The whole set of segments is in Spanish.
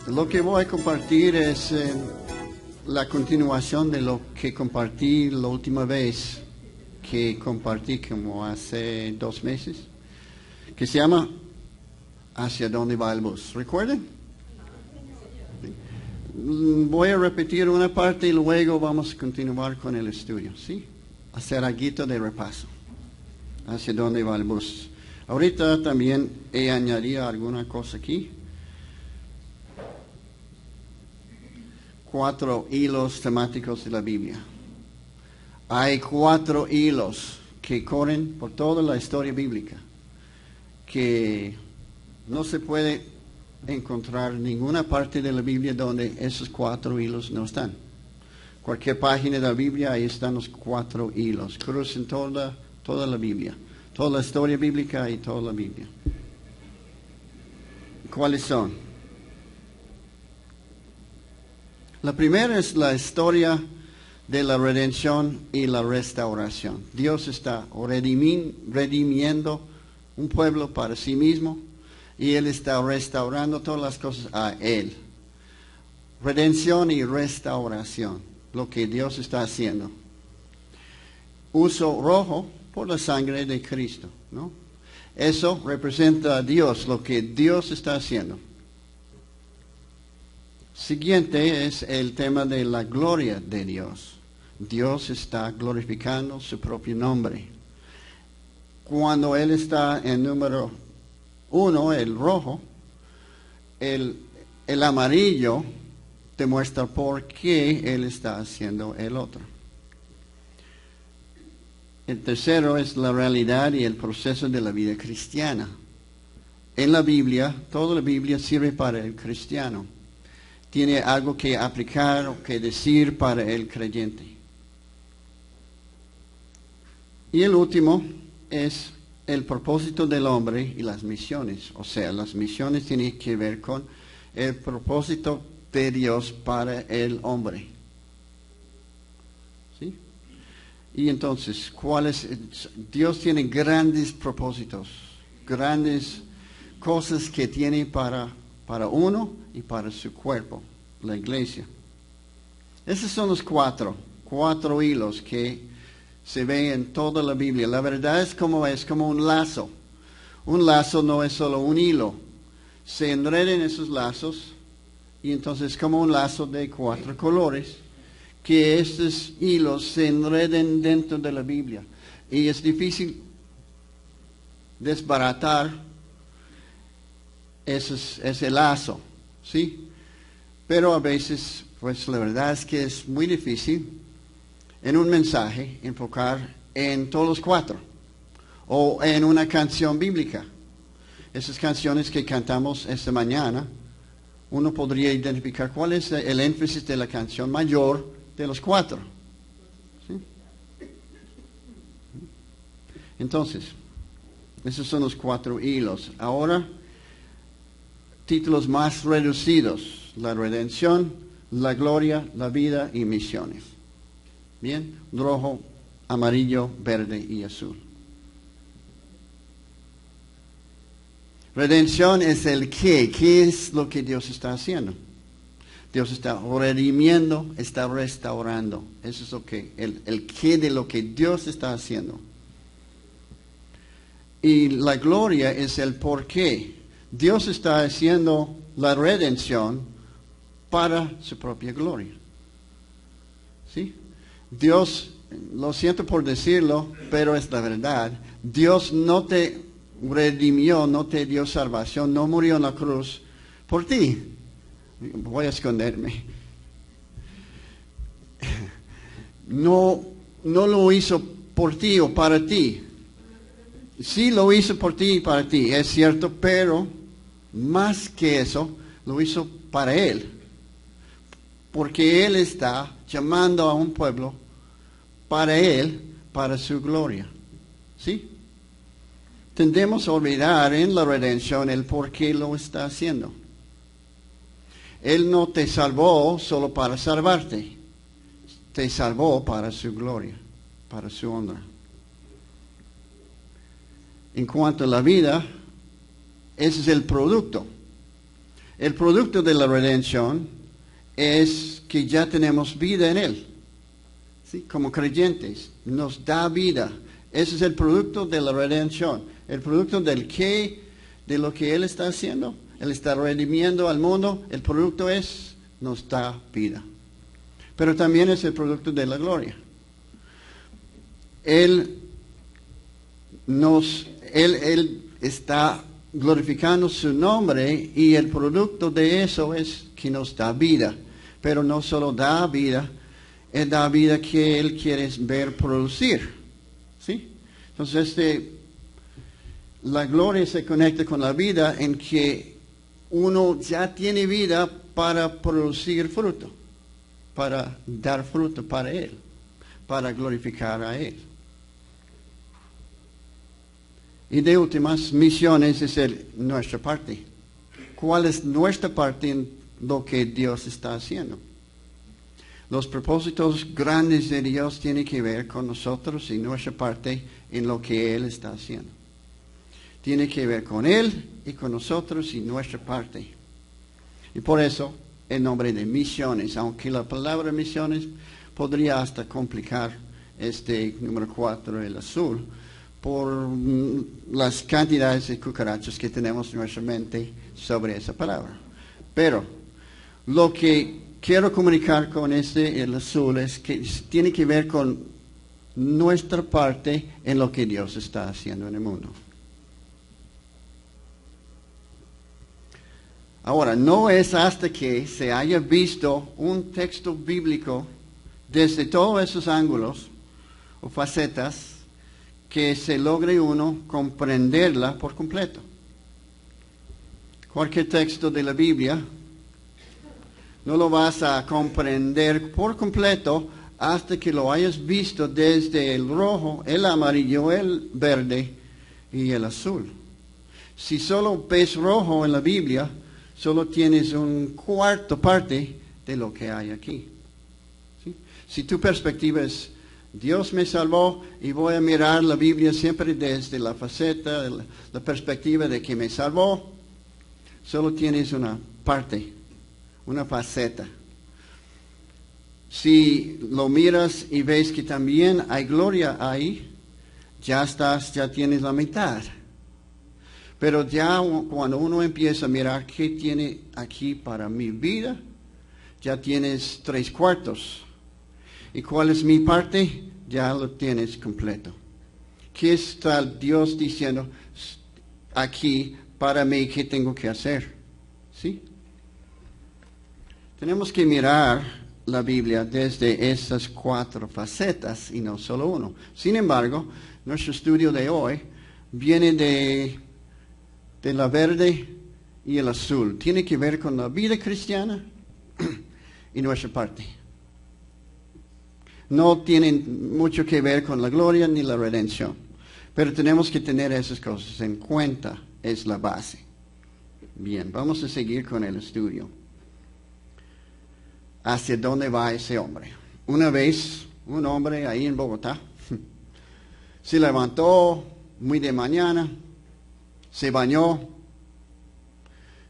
Lo que voy a compartir es la continuación de lo que compartí la última vez que compartí como hace 2 meses, que se llama ¿Hacia dónde va el bus? ¿Recuerden? Voy a repetir una parte y luego vamos a continuar con el estudio, ¿sí? Hacer algo de repaso. ¿Hacia dónde va el bus? Ahorita también he añadido alguna cosa aquí. 4 hilos temáticos de la Biblia. Hay 4 hilos que corren por toda la historia bíblica, que no se puede encontrar ninguna parte de la Biblia donde esos 4 hilos no están. Cualquier página de la Biblia, ahí están los 4 hilos. Cruzan toda la Biblia, toda la historia bíblica y toda la Biblia. ¿Cuáles son? La primera es la historia de la redención y la restauración. Dios está redimiendo un pueblo para sí mismo y Él está restaurando todas las cosas a Él. Redención y restauración, lo que Dios está haciendo. Uso rojo por la sangre de Cristo, ¿no? Eso representa a Dios, lo que Dios está haciendo. Siguiente es el tema de la gloria de Dios. Dios está glorificando su propio nombre. Cuando Él está en número 1, el rojo, el amarillo demuestra por qué Él está haciendo el otro. El tercero es la realidad y el proceso de la vida cristiana. En la Biblia, toda la Biblia sirve para el cristiano. Tiene algo que aplicar o que decir para el creyente. Y el último es el propósito del hombre y las misiones. O sea, las misiones tienen que ver con el propósito de Dios para el hombre. ¿Sí? Y entonces, Dios tiene grandes propósitos, grandes cosas que tiene para uno y para su cuerpo, la iglesia. Esos son los 4 hilos que se ven en toda la Biblia. La verdad es como un lazo. Un lazo no es solo un hilo. Se enredan esos lazos y entonces es como un lazo de 4 colores que estos hilos se enreden dentro de la Biblia. Y es difícil desbaratar ese lazo, ¿sí? Pero a veces, pues la verdad es que es muy difícil en un mensaje enfocar en todos los 4 o en una canción bíblica. Esas canciones que cantamos esta mañana, uno podría identificar cuál es el énfasis de la canción mayor de los 4. ¿Sí? Entonces, esos son los 4 hilos. Ahora, títulos más reducidos: la redención, la gloria, la vida y misiones. Bien, rojo, amarillo, verde y azul. Redención es el qué. ¿Qué es lo que Dios está haciendo? Dios está redimiendo, está restaurando. Eso es lo que, el qué de lo que Dios está haciendo. Y la gloria es el por qué. Dios está haciendo la redención para su propia gloria. ¿Sí? Dios, lo siento por decirlo, pero es la verdad. Dios no te redimió, no te dio salvación, no murió en la cruz por ti. Voy a esconderme. No lo hizo por ti o para ti. Sí lo hizo por ti y para ti, es cierto, pero más que eso, lo hizo para Él. Porque Él está llamando a un pueblo para Él, para su gloria. ¿Sí? Tendemos a olvidar en la redención el por qué lo está haciendo. Él no te salvó solo para salvarte. Te salvó para su gloria, para su honra. En cuanto a la vida, ese es el producto. El producto de la redención es que ya tenemos vida en Él. ¿Sí? Como creyentes, nos da vida. Ese es el producto de la redención. El producto de lo que Él está haciendo. Él está redimiendo al mundo. El producto nos da vida. Pero también es el producto de la gloria. Él está glorificando su nombre y el producto de eso es que nos da vida. Pero no solo da vida, Él da vida que Él quiere ver producir. ¿Sí? Entonces, la gloria se conecta con la vida en que uno ya tiene vida para producir fruto, para dar fruto para Él, para glorificar a Él. Y de últimas, misiones es nuestra parte. ¿Cuál es nuestra parte en lo que Dios está haciendo? Los propósitos grandes de Dios tienen que ver con nosotros y nuestra parte en lo que Él está haciendo. Tiene que ver con Él y con nosotros y nuestra parte. Y por eso el nombre de misiones, aunque la palabra misiones podría hasta complicar número 4, el azul, por las cantidades de cucarachas que tenemos en nuestra mente sobre esa palabra. Pero lo que quiero comunicar con el azul es que tiene que ver con nuestra parte en lo que Dios está haciendo en el mundo. Ahora, no es hasta que se haya visto un texto bíblico desde todos esos ángulos o facetas que se logre uno comprenderla por completo. Cualquier texto de la Biblia no lo vas a comprender por completo hasta que lo hayas visto desde el rojo, el amarillo, el verde y el azul. Si solo ves rojo en la Biblia, solo tienes un cuarto parte de lo que hay aquí. ¿Sí? Si tu perspectiva es Dios me salvó y voy a mirar la Biblia siempre desde la faceta, la perspectiva de que me salvó, solo tienes una parte, una faceta. Si lo miras y ves que también hay gloria ahí, ya tienes la mitad. Pero ya cuando uno empieza a mirar qué tiene aquí para mi vida, ya tienes 3/4. ¿Y cuál es mi parte? Ya lo tienes completo. ¿Qué está Dios diciendo aquí para mí? ¿Qué tengo que hacer? ¿Sí? Tenemos que mirar la Biblia desde esas 4 facetas y no solo uno. Sin embargo, nuestro estudio de hoy viene de la verde y el azul. Tiene que ver con la vida cristiana y nuestra parte. No tienen mucho que ver con la gloria ni la redención. Pero tenemos que tener esas cosas en cuenta. Es la base. Bien, vamos a seguir con el estudio. ¿Hacia dónde va ese hombre? Una vez, un hombre ahí en Bogotá se levantó muy de mañana, se bañó,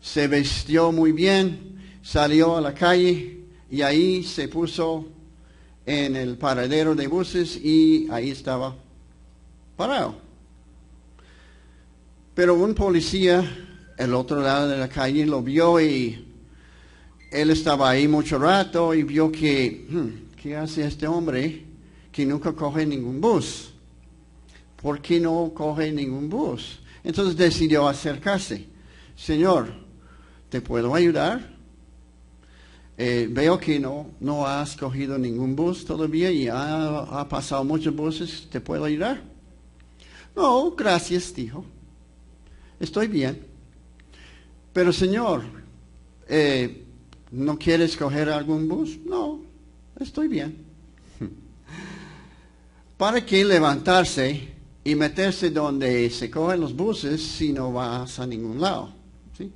se vistió muy bien, salió a la calle y ahí se puso en el paradero de buses y ahí estaba parado. Pero un policía al otro lado de la calle lo vio y él estaba ahí mucho rato y vio que, ¿qué hace este hombre que nunca coge ningún bus? ¿Por qué no coge ningún bus? Entonces decidió acercarse. Señor, ¿te puedo ayudar? Veo que no has cogido ningún bus todavía y ha pasado muchos buses. ¿Te puedo ayudar? No, gracias, dijo. Estoy bien. Pero señor, ¿no quieres coger algún bus? No, estoy bien. ¿Para qué levantarse y meterse donde se cogen los buses si no vas a ningún lado? ¿Sí?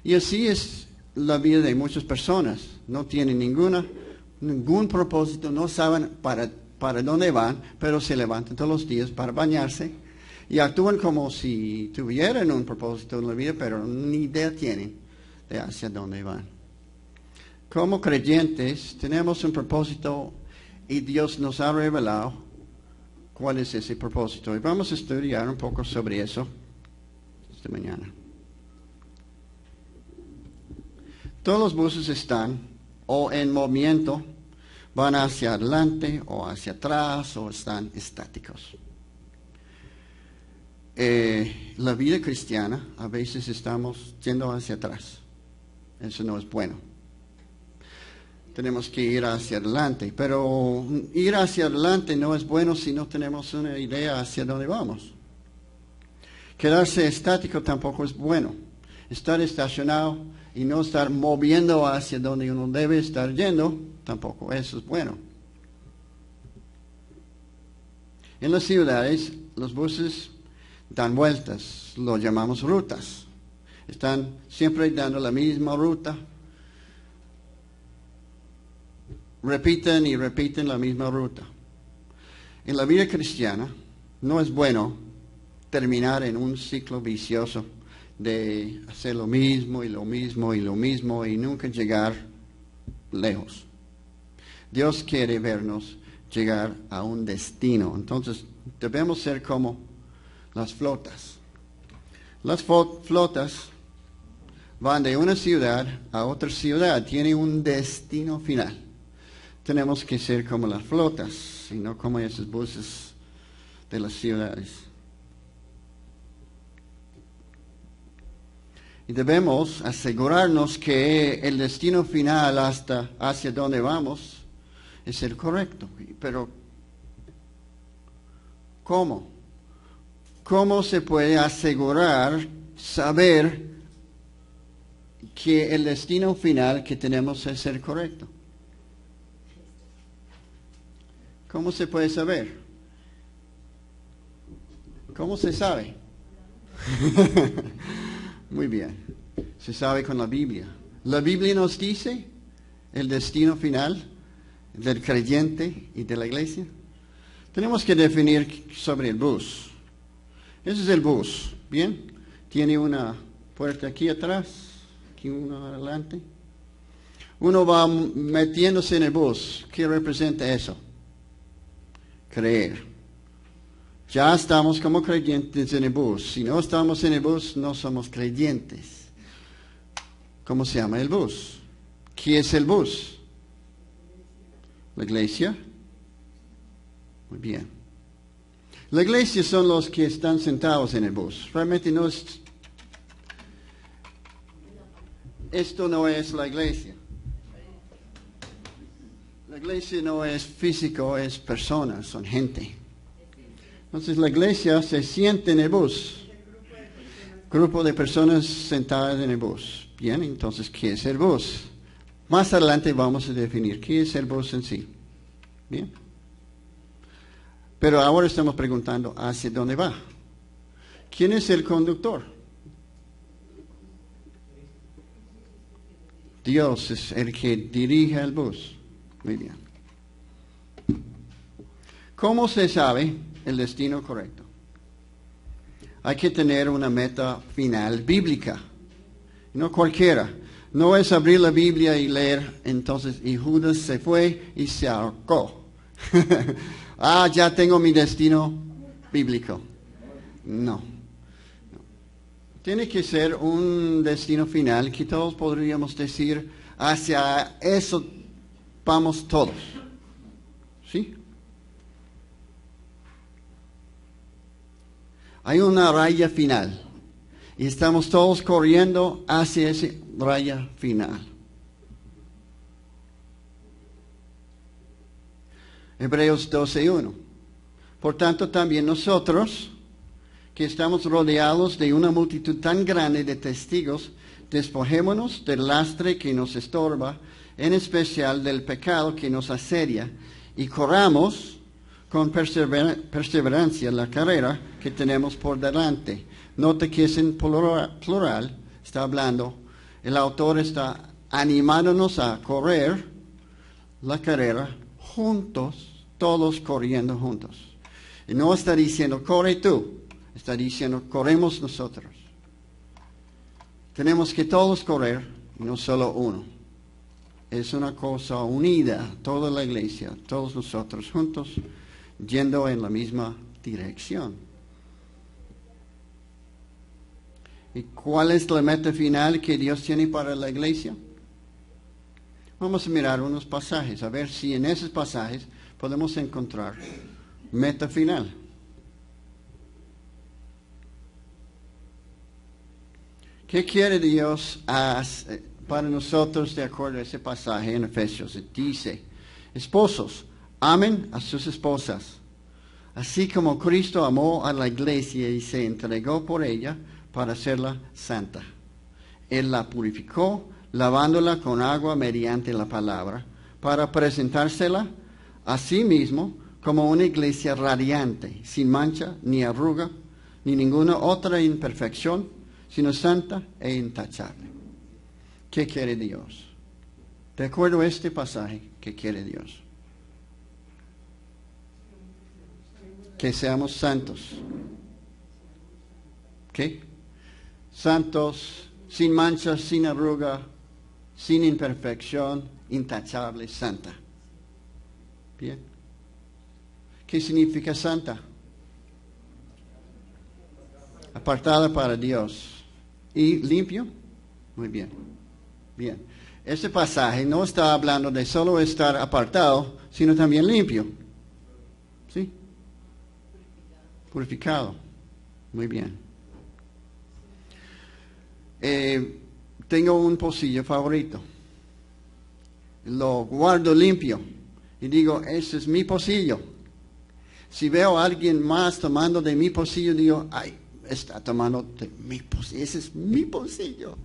Y así es la vida de muchas personas. No tienen ningún propósito, no saben para dónde van, pero se levantan todos los días para bañarse y actúan como si tuvieran un propósito en la vida, pero ni idea tienen. de hacia dónde van. Como creyentes tenemos un propósito y Dios nos ha revelado cuál es ese propósito. Y vamos a estudiar un poco sobre eso esta mañana. Todos los buses están o en movimiento, van hacia adelante o hacia atrás o están estáticos. La vida cristiana, a veces estamos yendo hacia atrás. Eso no es bueno. Tenemos que ir hacia adelante, pero ir hacia adelante no es bueno si no tenemos una idea hacia dónde vamos. Quedarse estático tampoco es bueno. Estar estacionado y no estar moviendo hacia donde uno debe estar yendo, tampoco eso es bueno. En las ciudades, los buses dan vueltas, lo llamamos rutas. Están siempre dando la misma ruta. Repiten y repiten la misma ruta. En la vida cristiana no es bueno terminar en un ciclo vicioso de hacer lo mismo y lo mismo y lo mismo y nunca llegar lejos. Dios quiere vernos llegar a un destino. Entonces debemos ser como las flotas. Las flotas van de una ciudad a otra ciudad, tienen un destino final. Tenemos que ser como las flotas y no como esos buses de las ciudades. Y debemos asegurarnos que el destino final hacia donde vamos es el correcto. Pero, ¿cómo? ¿Cómo se puede asegurar, saber que el destino final que tenemos es el correcto? ¿Cómo se puede saber? ¿Cómo se sabe? Muy bien. Se sabe con la Biblia. La Biblia nos dice el destino final del creyente y de la iglesia. Tenemos que definir sobre el bus. Ese es el bus. Bien. Tiene una puerta aquí atrás, aquí una adelante. Uno va metiéndose en el bus. ¿Qué representa eso? Creer. Ya estamos como creyentes en el bus. Si no estamos en el bus, no somos creyentes. ¿Cómo se llama el bus? ¿Qué es el bus? ¿La iglesia? Muy bien. La iglesia son los que están sentados en el bus. Realmente no es... Esto no es la iglesia. La iglesia no es físico, es personas, son gente. Entonces la iglesia se siente en el bus. Grupo de personas sentadas en el bus. Bien, entonces, ¿qué es el bus? Más adelante vamos a definir qué es el bus en sí. Bien. Pero ahora estamos preguntando hacia dónde va. ¿Quién es el conductor? Dios es el que dirige el bus. Muy bien. ¿Cómo se sabe el destino correcto? Hay que tener una meta final bíblica. No cualquiera. No es abrir la Biblia y leer, entonces, y Judas se fue y se ahorcó. Ya tengo mi destino bíblico. No. Tiene que ser un destino final que todos podríamos decir, hacia eso vamos todos. ¿Sí? Hay una raya final. Y estamos todos corriendo hacia esa raya final. Hebreos 12:1. Por tanto, también nosotros, que estamos rodeados de una multitud tan grande de testigos, despojémonos del lastre que nos estorba, en especial del pecado que nos asedia, y corramos con perseverancia la carrera que tenemos por delante. Note que es en plural, está hablando, el autor está animándonos a correr la carrera juntos, todos corriendo juntos. Y no está diciendo, corre tú, está diciendo, corremos nosotros. Tenemos que todos correr, no solo uno. Es una cosa unida, toda la iglesia, todos nosotros juntos, yendo en la misma dirección. ¿Y cuál es la meta final que Dios tiene para la iglesia? Vamos a mirar unos pasajes, a ver si en esos pasajes podemos encontrar meta final. ¿Qué quiere Dios para nosotros de acuerdo a ese pasaje en Efesios? Dice, esposos, amen a sus esposas, así como Cristo amó a la iglesia y se entregó por ella para hacerla santa. Él la purificó, lavándola con agua mediante la palabra, para presentársela a sí mismo como una iglesia radiante, sin mancha, ni arruga, ni ninguna otra imperfección, sino santa e intachable. ¿Qué quiere Dios? De acuerdo a este pasaje, ¿qué quiere Dios? Que seamos santos. ¿Qué? Santos, sin mancha, sin arruga, sin imperfección, intachable, santa. Bien. ¿Qué significa santa? Apartada para Dios. ¿Y limpio? Muy bien. Bien. Este pasaje no está hablando de solo estar apartado, sino también limpio. ¿Sí? Purificado. Muy bien. Tengo un pocillo favorito. Lo guardo limpio. Y digo, ese es mi pocillo. Si veo a alguien más tomando de mi pocillo, digo, ay, está tomando de mi pocillo. Ese es mi pocillo.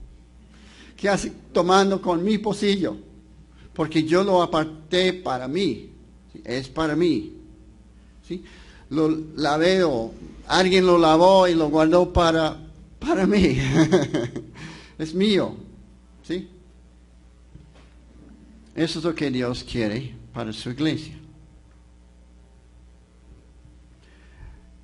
¿Qué hace tomando con mi pocillo? Porque yo lo aparté para mí. Es para mí. ¿Sí? Lo lavé o alguien lo lavó y lo guardó para mí. Es mío. ¿Sí? Eso es lo que Dios quiere para su iglesia.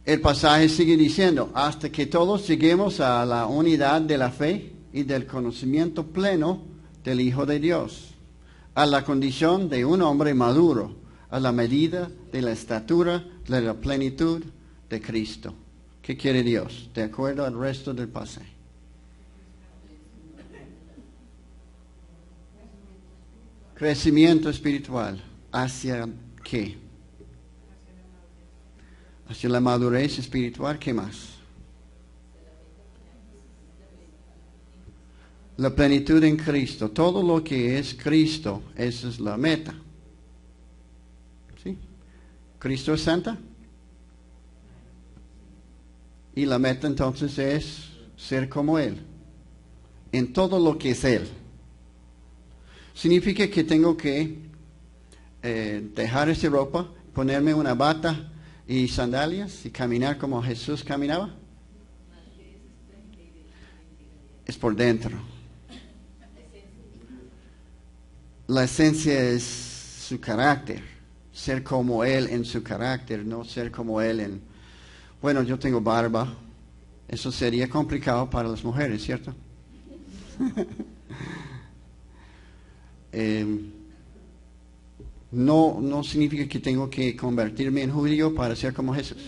El pasaje sigue diciendo, hasta que todos lleguemos a la unidad de la fe y del conocimiento pleno del Hijo de Dios, a la condición de un hombre maduro, a la medida de la estatura de la plenitud de Cristo. ¿Qué quiere Dios? De acuerdo al resto del pasaje. Crecimiento espiritual. ¿Hacia qué? Hacia la madurez espiritual. ¿Qué más? La plenitud en Cristo. Todo lo que es Cristo, esa es la meta. ¿Sí? ¿Cristo es santa? Y la meta entonces es ser como Él. En todo lo que es Él. Significa que tengo que dejar esa ropa, ponerme una bata y sandalias y caminar como Jesús caminaba. Es por dentro. La esencia es su carácter. Ser como Él en su carácter, no ser como Él en... Bueno, yo tengo barba. Eso sería complicado para las mujeres, ¿cierto? No significa que tengo que convertirme en judío para ser como Jesús.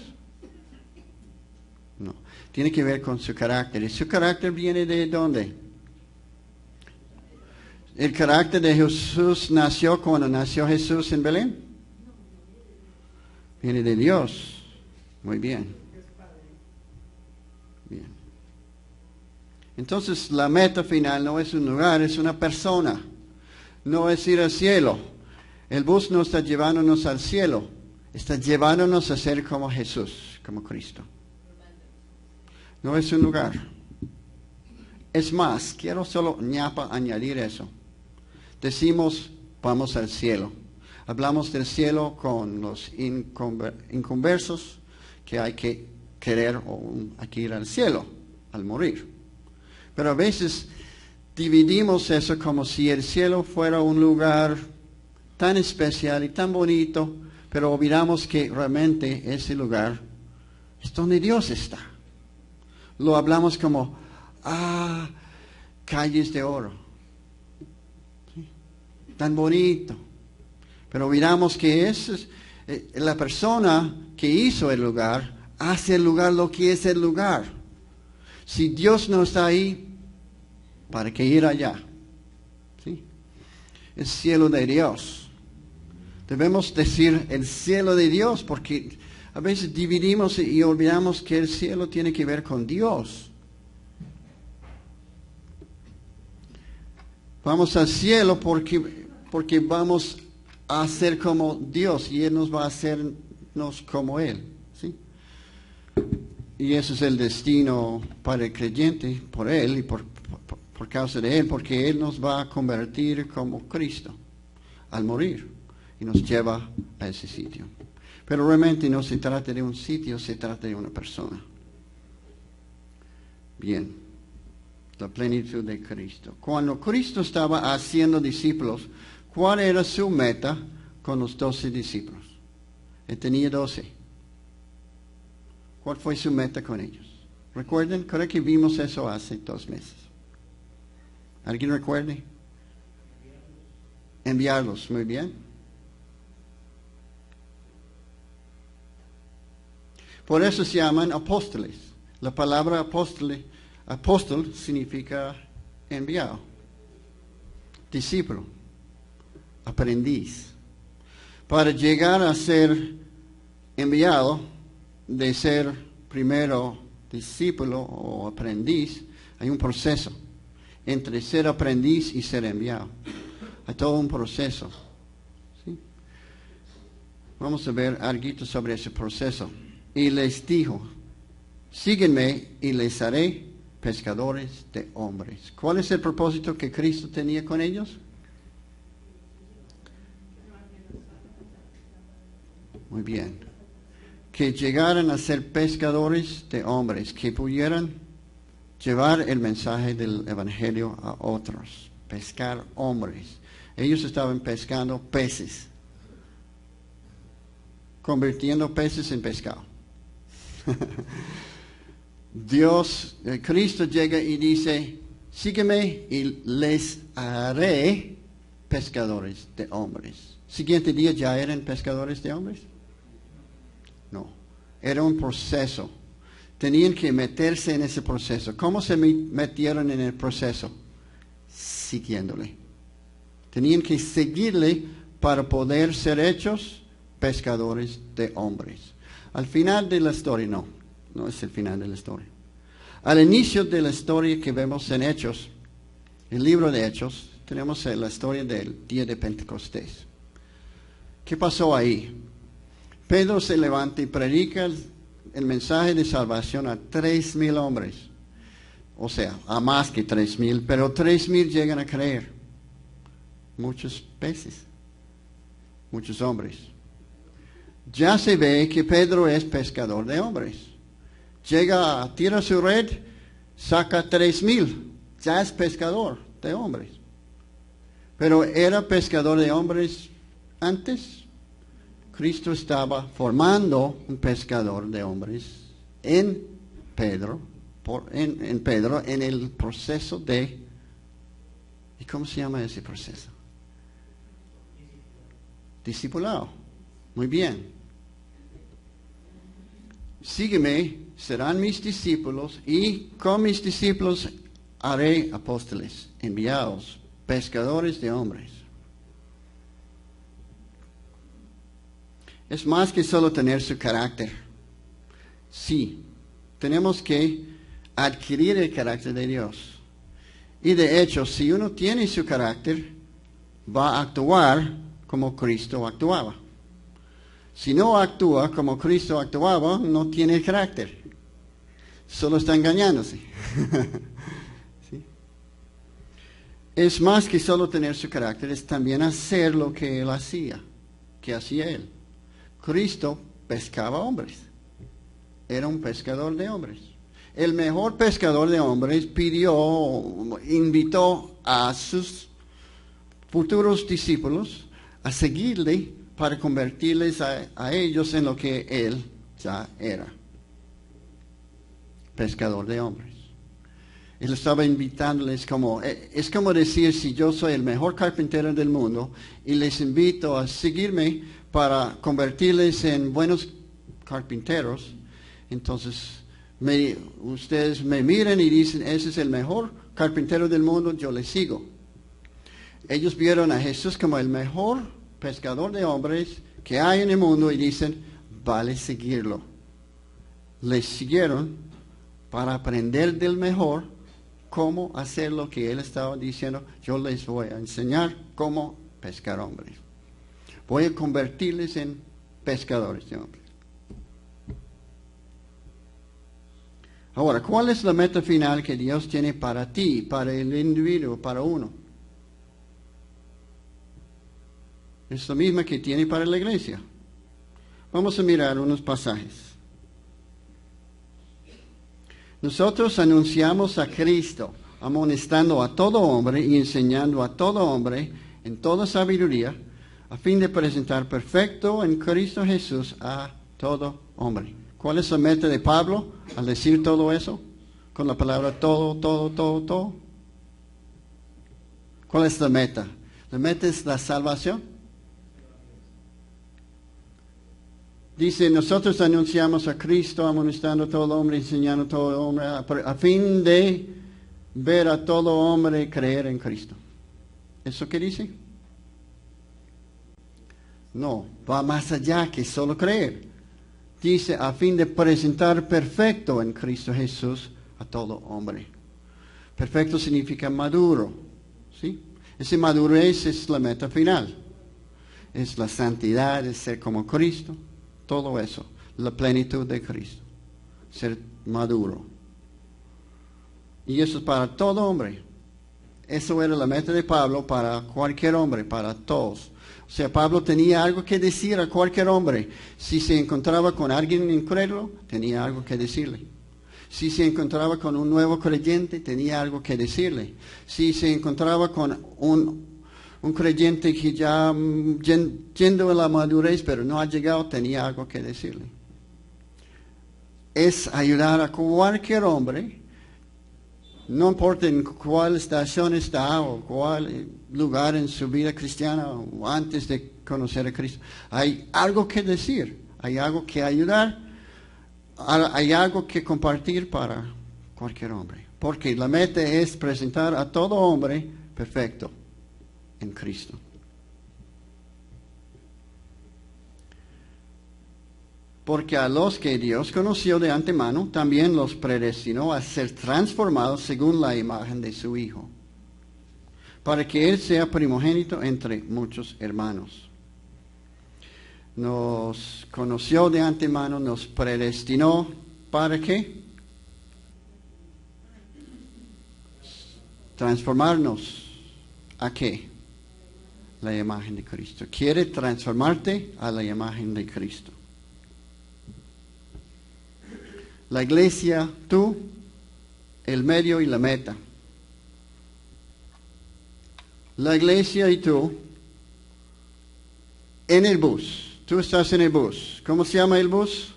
No. Tiene que ver con su carácter. ¿Y su carácter viene de dónde? ¿El carácter de Jesús nació cuando nació Jesús en Belén? Viene de Dios. Muy bien. Bien. Entonces la meta final no es un lugar, es una persona. No es ir al cielo. El bus no está llevándonos al cielo. Está llevándonos a ser como Jesús, como Cristo. No es un lugar. Es más, quiero solo añadir eso. Decimos, vamos al cielo. Hablamos del cielo con los inconversos, que hay que querer o hay que ir al cielo al morir. Pero a veces dividimos eso como si el cielo fuera un lugar tan especial y tan bonito, pero olvidamos que realmente ese lugar es donde Dios está. Lo hablamos como, calles de oro. ¿Sí? Tan bonito. Pero miramos que la persona que hizo el lugar, hace el lugar lo que es el lugar. Si Dios no está ahí, ¿para qué ir allá? ¿Sí? El cielo de Dios. Debemos decir el cielo de Dios porque a veces dividimos y olvidamos que el cielo tiene que ver con Dios. Vamos al cielo porque vamos a ser como Dios y Él nos va a hacernos como Él. ¿Sí? Y ese es el destino para el creyente, por Él y por causa de Él, porque Él nos va a convertir como Cristo al morir y nos lleva a ese sitio. Pero realmente no se trata de un sitio, se trata de una persona. Bien, la plenitud de Cristo. Cuando Cristo estaba haciendo discípulos, ¿cuál era su meta con los 12 discípulos? Él tenía 12. ¿Cuál fue su meta con ellos? ¿Recuerden? Creo que vimos eso hace 2 meses. ¿Alguien recuerde? Enviarlos, muy bien. Por eso se llaman apóstoles. La palabra apóstol significa enviado, discípulo, aprendiz. Para llegar a ser enviado, de ser primero discípulo o aprendiz, hay un proceso. Entre ser aprendiz y ser enviado. Hay todo un proceso. ¿Sí? Vamos a ver algo sobre ese proceso. Y les dijo, síguenme y les haré pescadores de hombres. ¿Cuál es el propósito que Cristo tenía con ellos? Muy bien. Que llegaran a ser pescadores de hombres, que pudieran llevar el mensaje del Evangelio a otros, pescar hombres. Ellos estaban pescando peces, convirtiendo peces en pescado. Cristo llega y dice, sígueme y les haré pescadores de hombres. Siguiente día ya eran pescadores de hombres. No, era un proceso. Tenían que meterse en ese proceso. ¿Cómo se metieron en el proceso? Siguiéndole. Tenían que seguirle para poder ser hechos pescadores de hombres. Al final de la historia, no es el final de la historia. Al inicio de la historia que vemos en Hechos, el libro de Hechos, tenemos la historia del día de Pentecostés. ¿Qué pasó ahí? Pedro se levanta y predica el mensaje de salvación a 3,000 hombres. O sea, a más que 3,000, pero 3,000 llegan a creer. Muchos peces, muchos hombres. Ya se ve que Pedro es pescador de hombres. Tira su red, saca 3,000. Ya es pescador de hombres. Pero ¿era pescador de hombres antes? Cristo estaba formando un pescador de hombres en Pedro, en el proceso de... ¿Y cómo se llama ese proceso? Discipulado. Muy bien. Sígueme, serán mis discípulos, y con mis discípulos haré apóstoles, enviados, pescadores de hombres. Es más que solo tener su carácter. Sí, tenemos que adquirir el carácter de Dios. Y de hecho, si uno tiene su carácter, va a actuar como Cristo actuaba. Si no actúa como Cristo actuaba, no tiene carácter. Solo está engañándose. ¿Sí? Es más que solo tener su carácter, es también hacer lo que Él hacía, que hacía Él. Cristo pescaba hombres. Era un pescador de hombres. El mejor pescador de hombres invitó a sus futuros discípulos a seguirle para convertirles a ellos en lo que él ya era. Pescador de hombres. Él estaba invitándoles es como decir, si yo soy el mejor carpintero del mundo y les invito a seguirme para convertirles en buenos carpinteros, entonces ustedes me miran y dicen, ese es el mejor carpintero del mundo, yo les sigo. Ellos vieron a Jesús como el mejor pescador de hombres que hay en el mundo y dicen, vale seguirlo. Les siguieron para aprender del mejor cómo hacer lo que él estaba diciendo. Yo les voy a enseñar cómo pescar hombres. Voy a convertirles en pescadores de hombres. Ahora, ¿cuál es la meta final que Dios tiene para ti, para el individuo, para uno? Es la misma que tiene para la iglesia. Vamos a mirar unos pasajes. Nosotros anunciamos a Cristo, amonestando a todo hombre y enseñando a todo hombre en toda sabiduría, a fin de presentar perfecto en Cristo Jesús a todo hombre. ¿Cuál es la meta de Pablo al decir todo eso? Con la palabra todo, todo, todo, todo. ¿Cuál es la meta? La meta es la salvación. Dice, nosotros anunciamos a Cristo, amonestando a todo hombre, enseñando a todo hombre, a fin de ver a todo hombre creer en Cristo. ¿Eso qué dice? No, va más allá que solo creer. Dice, a fin de presentar perfecto en Cristo Jesús a todo hombre. Perfecto significa maduro, ¿sí? Esa madurez es la meta final. Es la santidad, es ser como Cristo. Todo eso, la plenitud de Cristo, ser maduro. Y eso es para todo hombre. Eso era la meta de Pablo para cualquier hombre, para todos. O sea, Pablo tenía algo que decir a cualquier hombre. Si se encontraba con alguien incrédulo, tenía algo que decirle. Si se encontraba con un nuevo creyente, tenía algo que decirle. Si se encontraba con un creyente que ya yendo a la madurez, pero no ha llegado, tenía algo que decirle. Es ayudar a cualquier hombre, no importa en cuál estación está o cuál lugar en su vida cristiana o antes de conocer a Cristo. Hay algo que decir, hay algo que ayudar, hay algo que compartir para cualquier hombre. Porque la meta es presentar a todo hombre perfecto en Cristo. Porque a los que Dios conoció de antemano, también los predestinó a ser transformados según la imagen de su Hijo, para que Él sea primogénito entre muchos hermanos. Nos conoció de antemano, nos predestinó, ¿para qué? Transformarnos. ¿A qué? La imagen de Cristo. Quiere transformarte a la imagen de Cristo. La iglesia, tú, el medio y la meta. La iglesia y tú en el bus. Tú estás en el bus. ¿Cómo se llama el bus?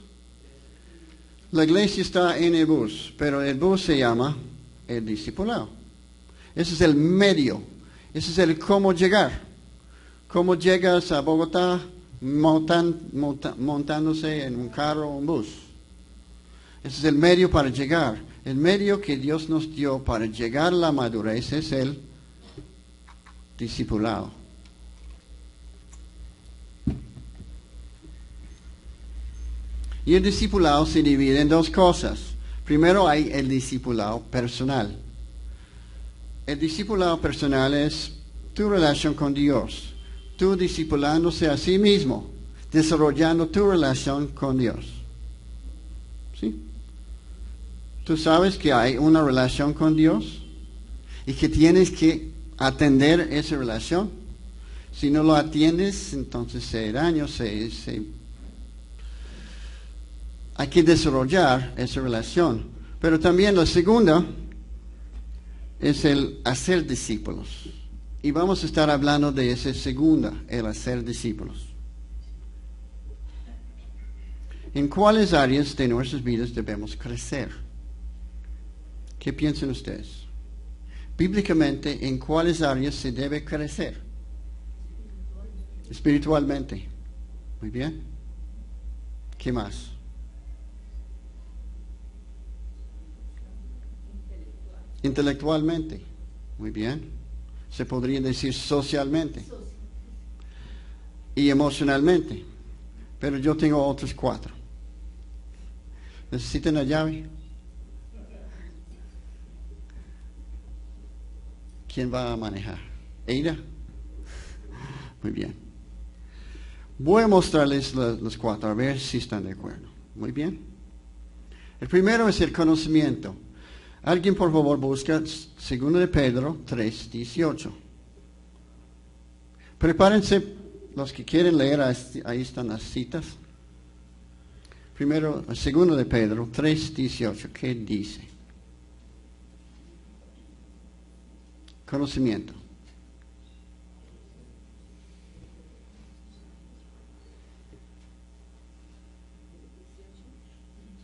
La iglesia está en el bus, pero el bus se llama el discipulado. Ese es el medio. Ese es el cómo llegar. ¿Cómo llegas a Bogotá montándose en un carro o un bus? Ese es el medio para llegar. El medio que Dios nos dio para llegar a la madurez es el discipulado. Y el discipulado se divide en dos cosas. Primero hay el discipulado personal. El discipulado personal es tu relación con Dios. Tú discipulándose a sí mismo, desarrollando tu relación con Dios. ¿Sí? Tú sabes que hay una relación con Dios y que tienes que atender esa relación. Si no lo atiendes, entonces se daña, hay que desarrollar esa relación. Pero también la segunda es el hacer discípulos. Y vamos a estar hablando de esa segunda, el hacer discípulos. ¿En cuáles áreas de nuestras vidas debemos crecer? ¿Qué piensan ustedes? Bíblicamente, ¿en cuáles áreas se debe crecer? Espiritualmente. Muy bien. ¿Qué más? Intelectualmente. Muy bien. Se podría decir socialmente. Y emocionalmente. Pero yo tengo otros 4. ¿Necesitan la llave? ¿Quién va a manejar? ¿Eira? Muy bien. Voy a mostrarles los 4, a ver si están de acuerdo. Muy bien. El primero es el conocimiento. Alguien, por favor, busca 2 de Pedro 3:18. Prepárense los que quieren leer, ahí están las citas. Primero, 2 de Pedro 3:18. ¿Qué dice? Conocimiento.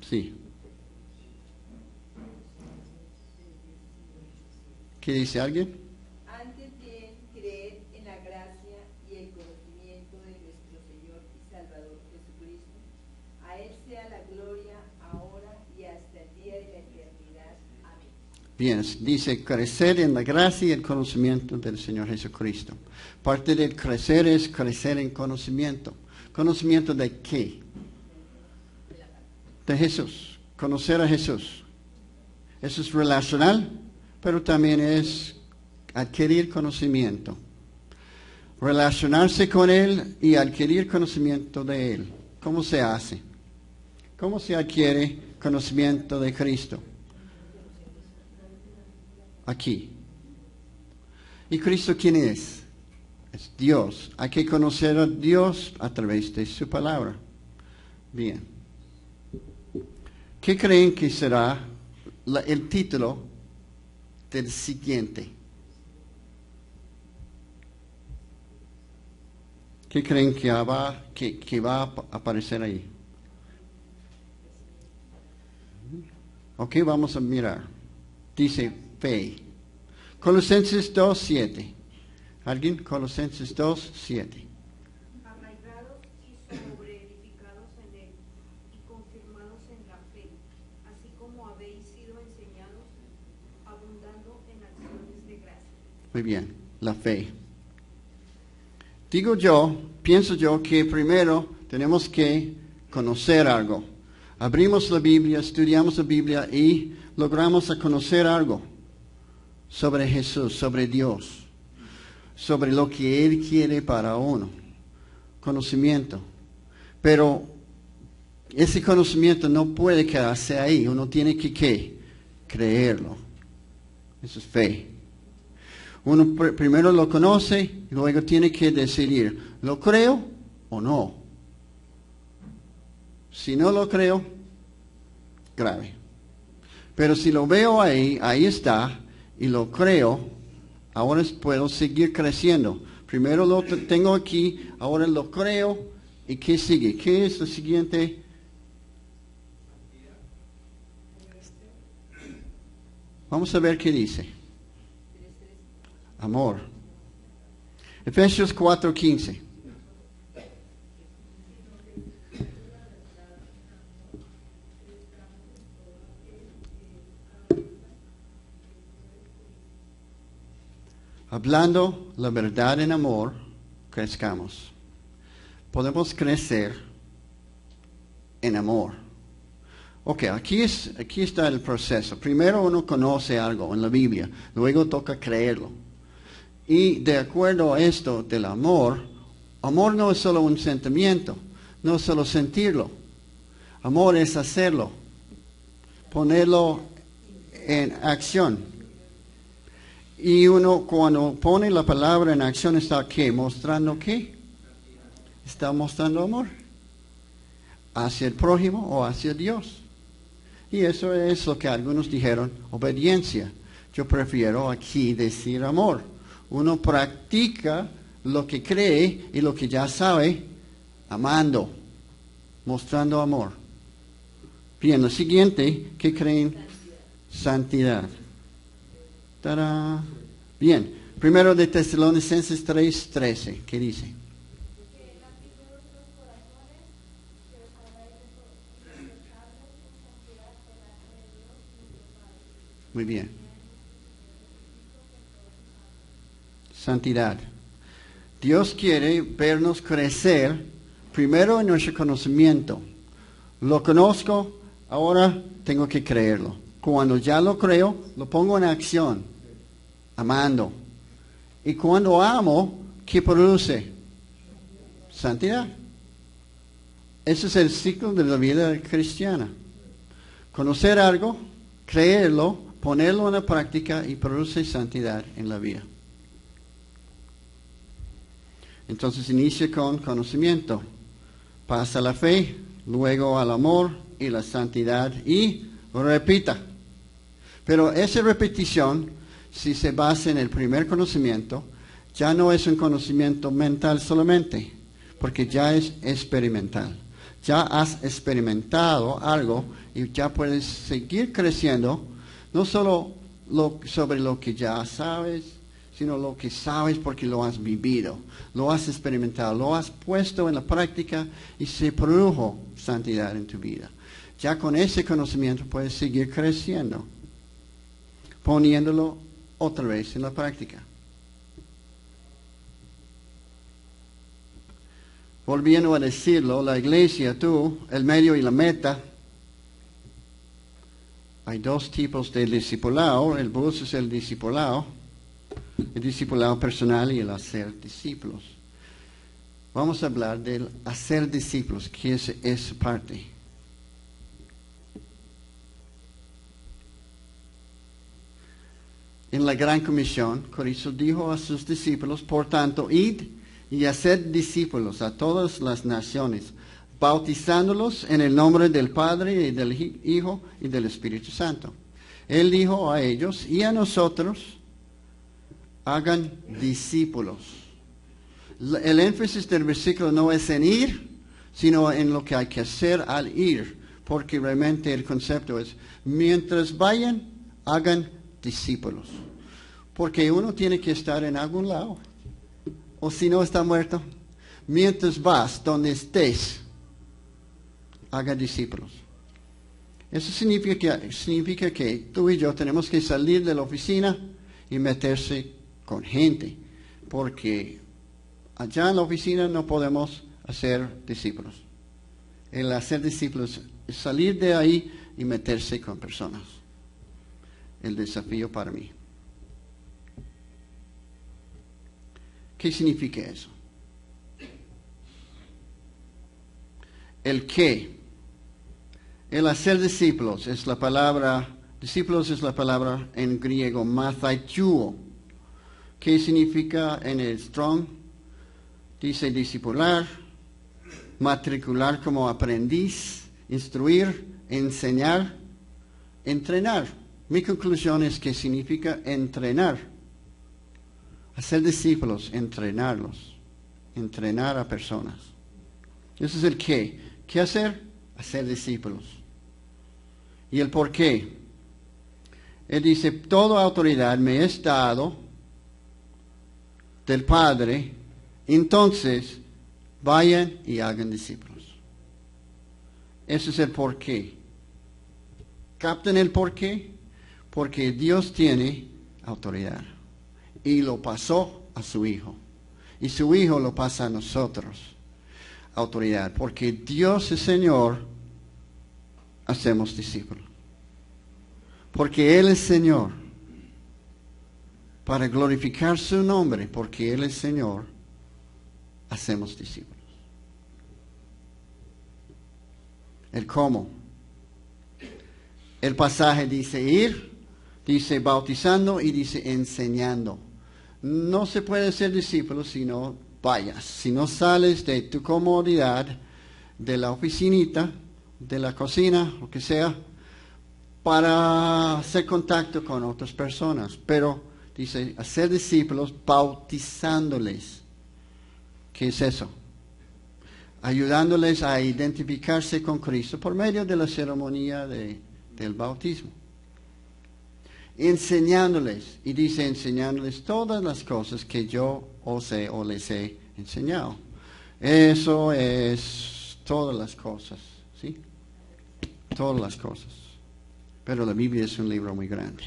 Sí. ¿Qué dice alguien? Antes bien, creed en la gracia y el conocimiento de nuestro Señor y Salvador Jesucristo. A Él sea la gloria, ahora y hasta el día de la eternidad. Amén. Bien, dice crecer en la gracia y el conocimiento del Señor Jesucristo. Parte del crecer es crecer en conocimiento. ¿Conocimiento de qué? De Jesús. Conocer a Jesús. Eso es relacional, pero también es adquirir conocimiento. Relacionarse con Él y adquirir conocimiento de Él. ¿Cómo se hace? ¿Cómo se adquiere conocimiento de Cristo? Aquí. ¿Y Cristo quién es? Es Dios. Hay que conocer a Dios a través de su palabra. Bien. ¿Qué creen que será el título del siguiente? ¿Qué creen que va a aparecer ahí? Ok, vamos a mirar. Dice fe. Colosenses 2:7. ¿Alguien? Colosenses 2:7. Arraigados y sobreedificados en él, y confirmados en la fe, así como habéis sido enseñados, abundando en acciones de gracia. Muy bien, la fe. Pienso yo que primero tenemos que conocer algo. Abrimos la Biblia, estudiamos la Biblia y logramos a conocer algo sobre Jesús, sobre Dios, sobre lo que Él quiere para uno. Conocimiento. Pero ese conocimiento no puede quedarse ahí. Uno tiene que ¿qué? Creerlo. Eso es fe. Uno primero lo conoce y luego tiene que decidir, ¿lo creo o no? Si no lo creo, grave. Pero si lo veo ahí está, y lo creo, ahora puedo seguir creciendo. Primero lo tengo aquí, ahora lo creo, ¿y qué sigue? ¿Qué es lo siguiente? Vamos a ver qué dice. Amor. Efesios 4:15. Hablando la verdad en amor, crezcamos. Podemos crecer en amor. Ok, aquí está el proceso. Primero uno conoce algo en la Biblia, luego toca creerlo. Y de acuerdo a esto del amor no es solo un sentimiento, no es solo sentirlo. Amor es hacerlo, ponerlo en acción. Y uno cuando pone la palabra en acción está ¿qué? ¿Mostrando qué? Está mostrando amor. ¿Hacia el prójimo o hacia Dios? Y eso es lo que algunos dijeron, obediencia. Yo prefiero aquí decir amor. Uno practica lo que cree y lo que ya sabe, amando, mostrando amor. Bien, lo siguiente, ¿qué creen? Santidad. ¡Tarán! Bien, primero de Tesalonicenses 3:13, ¿qué dice? Muy bien. Santidad. Dios quiere vernos crecer primero en nuestro conocimiento. Lo conozco, ahora tengo que creerlo. Cuando ya lo creo, lo pongo en acción, amando. Y cuando amo, ¿qué produce? Santidad. Ese es el ciclo de la vida cristiana. Conocer algo, creerlo, ponerlo en la práctica y produce santidad en la vida. Entonces inicia con conocimiento, pasa a la fe, luego al amor y la santidad y repita. Pero esa repetición, si se basa en el primer conocimiento, ya no es un conocimiento mental solamente, porque ya es experimental. Ya has experimentado algo y ya puedes seguir creciendo, no solo sobre lo que ya sabes, sino lo que sabes porque lo has vivido, lo has experimentado, lo has puesto en la práctica y se produjo santidad en tu vida. Ya con ese conocimiento puedes seguir creciendo, poniéndolo otra vez en la práctica. Volviendo a decirlo, la iglesia, tú, el medio y la meta. Hay dos tipos de discipulado. El bus es el discipulado personal y el hacer discípulos. Vamos a hablar del hacer discípulos, que es esa parte. En la Gran Comisión, Cristo dijo a sus discípulos, por tanto, id y haced discípulos a todas las naciones, bautizándolos en el nombre del Padre y del Hijo y del Espíritu Santo. Él dijo a ellos y a nosotros, hagan discípulos. El énfasis del versículo no es en ir, sino en lo que hay que hacer al ir, porque realmente el concepto es, mientras vayan, hagan discípulos. Porque uno tiene que estar en algún lado, o si no está muerto. Mientras vas, donde estés, haga discípulos. Eso significa que tú y yo tenemos que salir de la oficina y meterse con gente, porque allá en la oficina no podemos hacer discípulos. El hacer discípulos es salir de ahí y meterse con personas. El desafío para mí. ¿Qué significa eso? El qué. El hacer discípulos es la palabra en griego mathaituo. ¿Qué significa en el Strong? Dice discipular, matricular como aprendiz, instruir, enseñar, entrenar. Mi conclusión es que significa entrenar. Hacer discípulos, entrenarlos, entrenar a personas. Ese es el qué. ¿Qué hacer? Hacer discípulos. ¿Y el por qué? Él dice, toda autoridad me es dado del Padre, entonces vayan y hagan discípulos. Ese es el por qué. ¿Captan el por qué? Porque Dios tiene autoridad. Y lo pasó a su Hijo. Y su Hijo lo pasa a nosotros. Autoridad. Porque Dios es Señor, hacemos discípulos. Porque Él es Señor. Para glorificar su nombre, porque Él es Señor, hacemos discípulos. El cómo. El pasaje dice ir, dice bautizando y dice enseñando. No se puede ser discípulo si no vayas, si no sales de tu comodidad, de la oficinita, de la cocina, lo que sea, para hacer contacto con otras personas. Pero dice, hacer discípulos bautizándoles. ¿Qué es eso? Ayudándoles a identificarse con Cristo por medio de la ceremonia del bautismo. enseñándoles, y dice enseñándoles todas las cosas que yo os he o les he enseñado. Eso es todas las cosas, ¿sí? Todas las cosas. Pero la Biblia es un libro muy grande.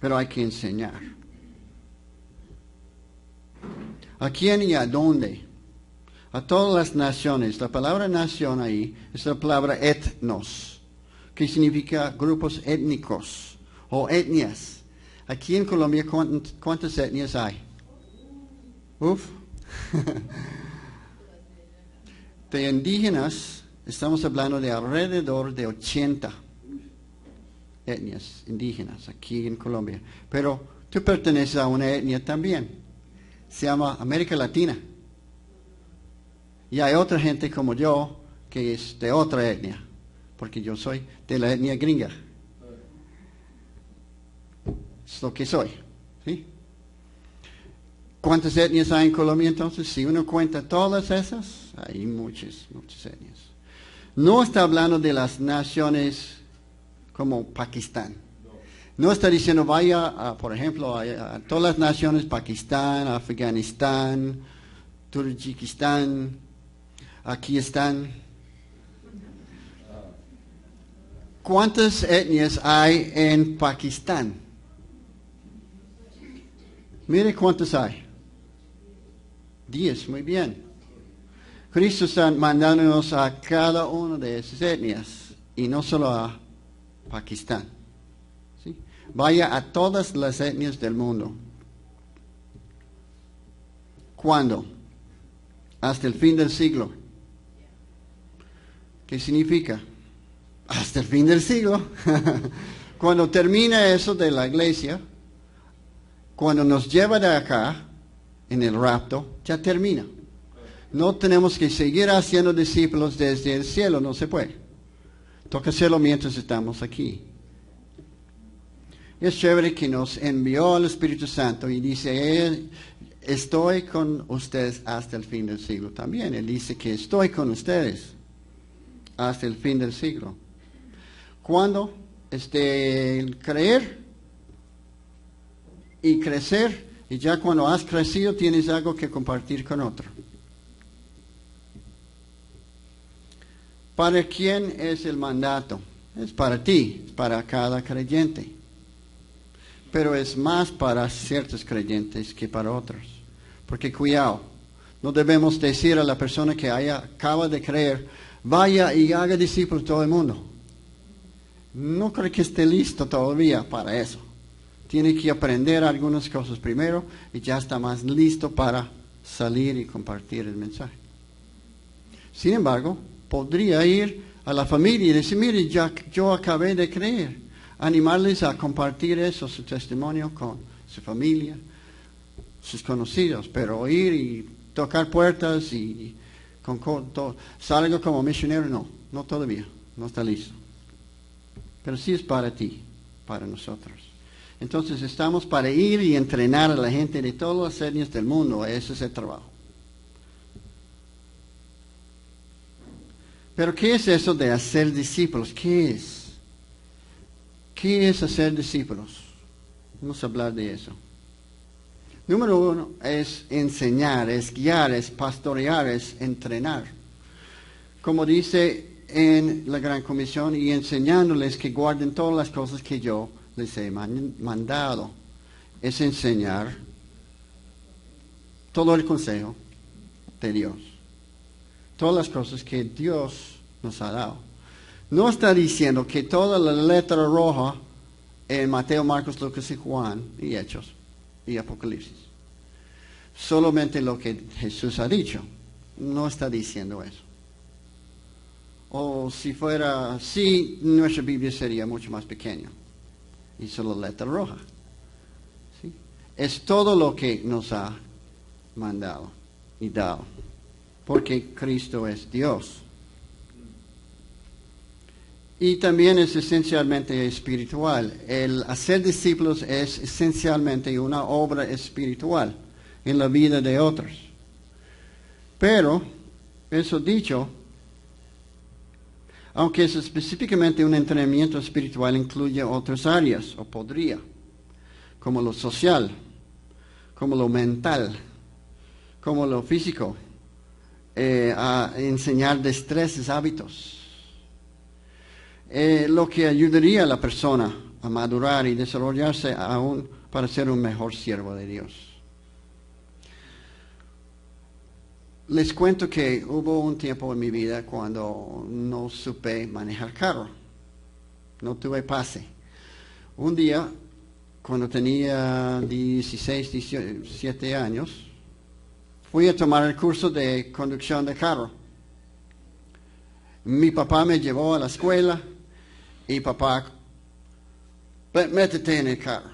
Pero hay que enseñar. ¿A quién y a dónde? A todas las naciones. La palabra nación ahí es la palabra etnos, que significa grupos étnicos o etnias. Aquí en Colombia, ¿cuántas etnias hay? Uf. De indígenas, estamos hablando de alrededor de 80 etnias indígenas aquí en Colombia. Pero tú perteneces a una etnia también. Se llama América Latina. Y hay otra gente como yo que es de otra etnia, porque yo soy de la etnia gringa. Es lo que soy, ¿sí? ¿Cuántas etnias hay en Colombia entonces? Si uno cuenta todas esas, hay muchas etnias. No está hablando de las naciones como Pakistán. No está diciendo vaya, por ejemplo, a todas las naciones, Pakistán, Afganistán, Turkmenistán, aquí están. ¿Cuántas etnias hay en Pakistán? Mire cuántas hay. 10, muy bien. Cristo está mandándonos a cada una de esas etnias y no solo a Pakistán. ¿Sí? Vaya a todas las etnias del mundo. ¿Cuándo? Hasta el fin del siglo. ¿Qué significa? Hasta el fin del siglo. Cuando termine eso de la iglesia, cuando nos lleva de acá, en el rapto, ya termina. No tenemos que seguir haciendo discípulos desde el cielo, no se puede. Toca hacerlo mientras estamos aquí. Es chévere que nos envió al Espíritu Santo y dice, estoy con ustedes hasta el fin del siglo. También Él dice que estoy con ustedes hasta el fin del siglo. ¿Cuándo? Creer y crecer, y ya cuando has crecido tienes algo que compartir con otro. ¿Para quién es el mandato? Es para ti, es para cada creyente. Pero es más para ciertos creyentes que para otros. Porque cuidado, no debemos decir a la persona que acaba de creer, vaya y haga discípulos todo el mundo. No creo que esté listo todavía para eso. Tiene que aprender algunas cosas primero y ya está más listo para salir y compartir el mensaje. Sin embargo, podría ir a la familia y decir, mire, yo acabé de creer. Animarles a compartir eso, su testimonio con su familia, sus conocidos. Pero ir y tocar puertas y salgo como misionero, no todavía, no está listo. Pero sí es para ti, para nosotros. Entonces estamos para ir y entrenar a la gente de todas las etnias del mundo. Ese es el trabajo. Pero ¿qué es eso de hacer discípulos? ¿Qué es? ¿Qué es hacer discípulos? Vamos a hablar de eso. Número 1 es enseñar, es guiar, es pastorear, es entrenar. Como dice en la Gran Comisión, y enseñándoles que guarden todas las cosas que yo les he mandado. Es enseñar todo el consejo de Dios. Todas las cosas que Dios nos ha dado. No está diciendo que toda la letra roja en Mateo, Marcos, Lucas y Juan y Hechos y Apocalipsis. Solamente lo que Jesús ha dicho. No está diciendo eso. O si fuera así, nuestra Biblia sería mucho más pequeña. Y solo letra roja. ¿Sí? Es todo lo que nos ha mandado y dado. Porque Cristo es Dios. Y también es esencialmente espiritual. El hacer discípulos es esencialmente una obra espiritual en la vida de otros. Pero, eso dicho, Aunque es específicamente un entrenamiento espiritual, incluye otras áreas, o podría, como lo social, como lo mental, como lo físico, a enseñar destrezas, hábitos. Lo que ayudaría a la persona a madurar y desarrollarse aún para ser un mejor siervo de Dios. Les cuento que hubo un tiempo en mi vida cuando no supe manejar carro. No tuve pase. Un día, cuando tenía 16, 17 años, fui a tomar el curso de conducción de carro. Mi papá me llevó a la escuela y papá, métete en el carro.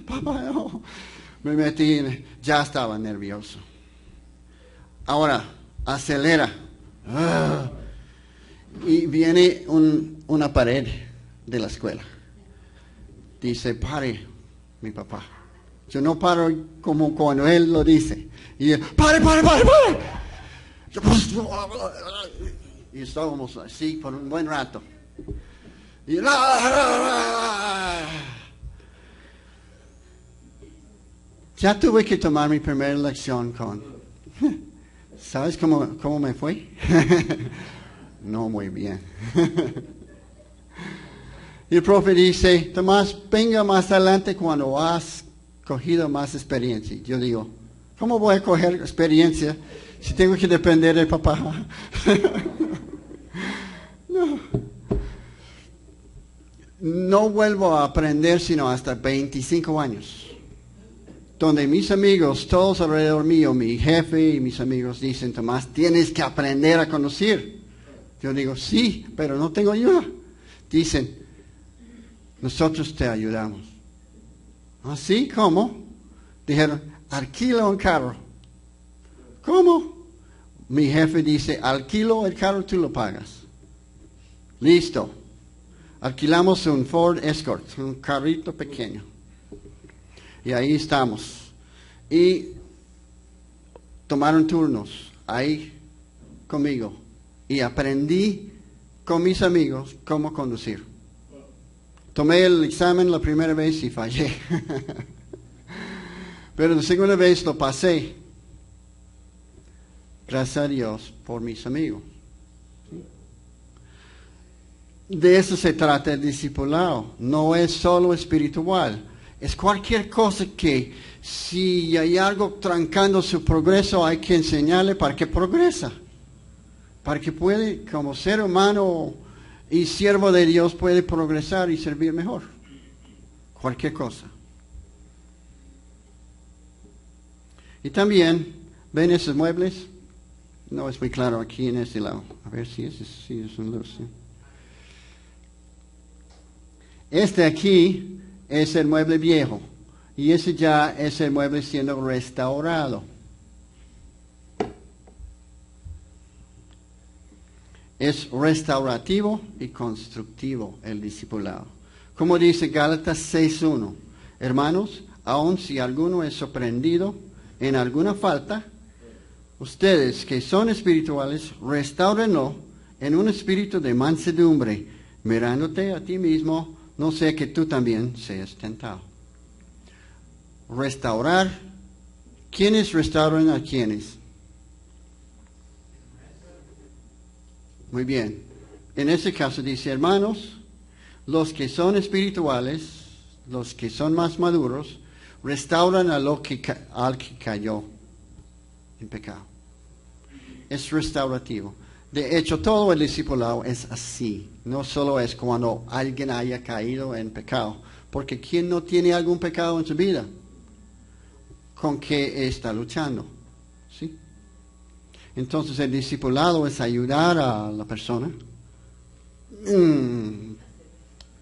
Papá, no. Me metí, ya estaba nervioso. Ahora, acelera. Y viene una pared de la escuela. Dice, pare, mi papá. Yo no paro como cuando él lo dice. Y él, pare. Y estábamos así por un buen rato. Y ya tuve que tomar mi primera lección con... ¿Sabes cómo me fue? No muy bien. Y el profe dice, Tomás, venga más adelante cuando has cogido más experiencia. Yo digo, ¿cómo voy a coger experiencia si tengo que depender del papá? No vuelvo a aprender sino hasta 25 años. Donde mis amigos, todos alrededor mío, mi jefe y mis amigos dicen, Tomás, tienes que aprender a conducir. Yo digo, sí, pero no tengo ayuda. Dicen, nosotros te ayudamos. ¿Así? ¿Cómo? Dijeron, alquila un carro. ¿Cómo? Mi jefe dice, alquilo el carro, tú lo pagas. Listo. Alquilamos un Ford Escort, un carrito pequeño. Y ahí estamos. Y tomaron turnos ahí conmigo. Y aprendí con mis amigos cómo conducir. Tomé el examen la primera vez y fallé. Pero la segunda vez lo pasé. Gracias a Dios por mis amigos. De eso se trata el discipulado. No es solo espiritual. Es cualquier cosa que si hay algo trancando su progreso hay que enseñarle para que progresa. Para que puede, como ser humano y siervo de Dios, puede progresar y servir mejor. Cualquier cosa. Y también, ¿ven esos muebles? No es muy claro aquí en este lado. A ver si es un luz. ¿Sí? Este aquí es el mueble viejo y ese ya es el mueble siendo restaurado. Es restaurativo y constructivo el discipulado. Como dice Gálatas 6:1, hermanos, aun si alguno es sorprendido en alguna falta, ustedes que son espirituales, restáurenlo en un espíritu de mansedumbre, mirándote a ti mismo, no sea que tú también seas tentado. Restaurar. ¿Quiénes restauran a quiénes? Muy bien. En ese caso dice, hermanos, los que son espirituales, los que son más maduros, restauran al que cayó en pecado. Es restaurativo. De hecho, todo el discipulado es así. No solo es cuando alguien haya caído en pecado. Porque ¿quién no tiene algún pecado en su vida? ¿Con qué está luchando? ¿Sí? Entonces el discipulado es ayudar a la persona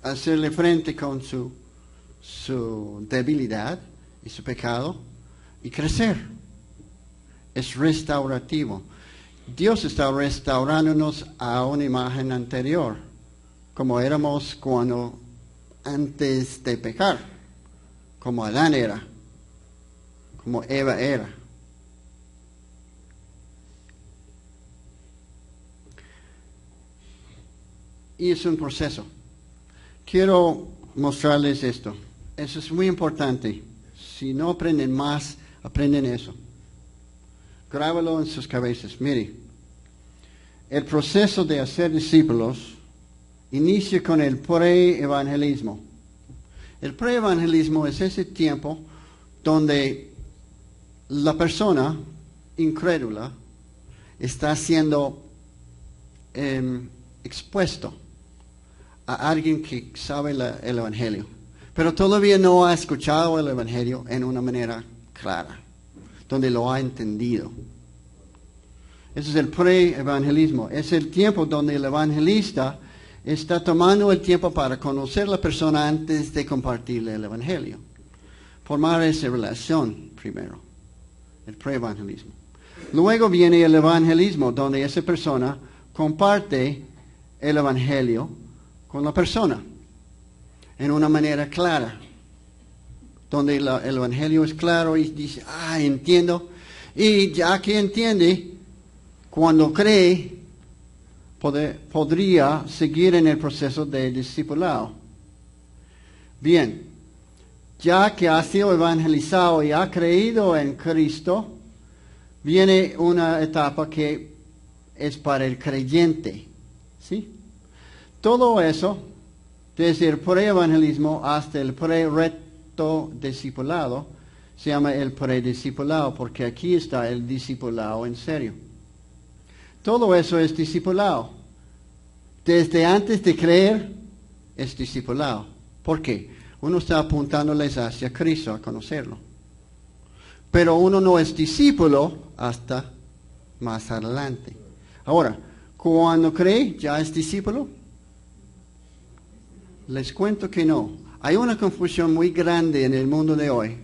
a hacerle frente con su debilidad y su pecado y crecer. Es restaurativo. Dios está restaurándonos a una imagen anterior, como éramos cuando antes de pecar, como Adán era, como Eva era. y es un proceso. Quiero mostrarles esto. Eso es muy importante. Si no aprenden más, aprenden eso. Grábalo en sus cabezas. Mire, el proceso de hacer discípulos inicia con el pre-evangelismo. El pre-evangelismo es ese tiempo donde la persona incrédula está siendo expuesto a alguien que sabe el Evangelio, pero todavía no ha escuchado el Evangelio en una manera clara, donde lo ha entendido. Ese es el pre-evangelismo. Es el tiempo donde el evangelista está tomando el tiempo para conocer a la persona antes de compartirle el Evangelio. Formar esa relación primero, el pre-evangelismo. Luego viene el evangelismo, donde esa persona comparte el Evangelio con la persona en una manera clara, donde el Evangelio es claro y dice, entiendo. Y ya que entiende, cuando cree, podría seguir en el proceso de discipulado. Bien, ya que ha sido evangelizado y ha creído en Cristo, viene una etapa que es para el creyente. ¿Sí? Todo eso, desde el pre-evangelismo hasta el pre-reto discipulado, se llama el prediscipulado, porque aquí está el discipulado en serio. Todo eso es discipulado. Desde antes de creer, es discipulado. ¿Por qué? Uno está apuntándoles hacia Cristo, a conocerlo. Pero uno no es discípulo hasta más adelante. Ahora, cuando cree, ¿ya es discípulo? Les cuento que no. Hay una confusión muy grande en el mundo de hoy,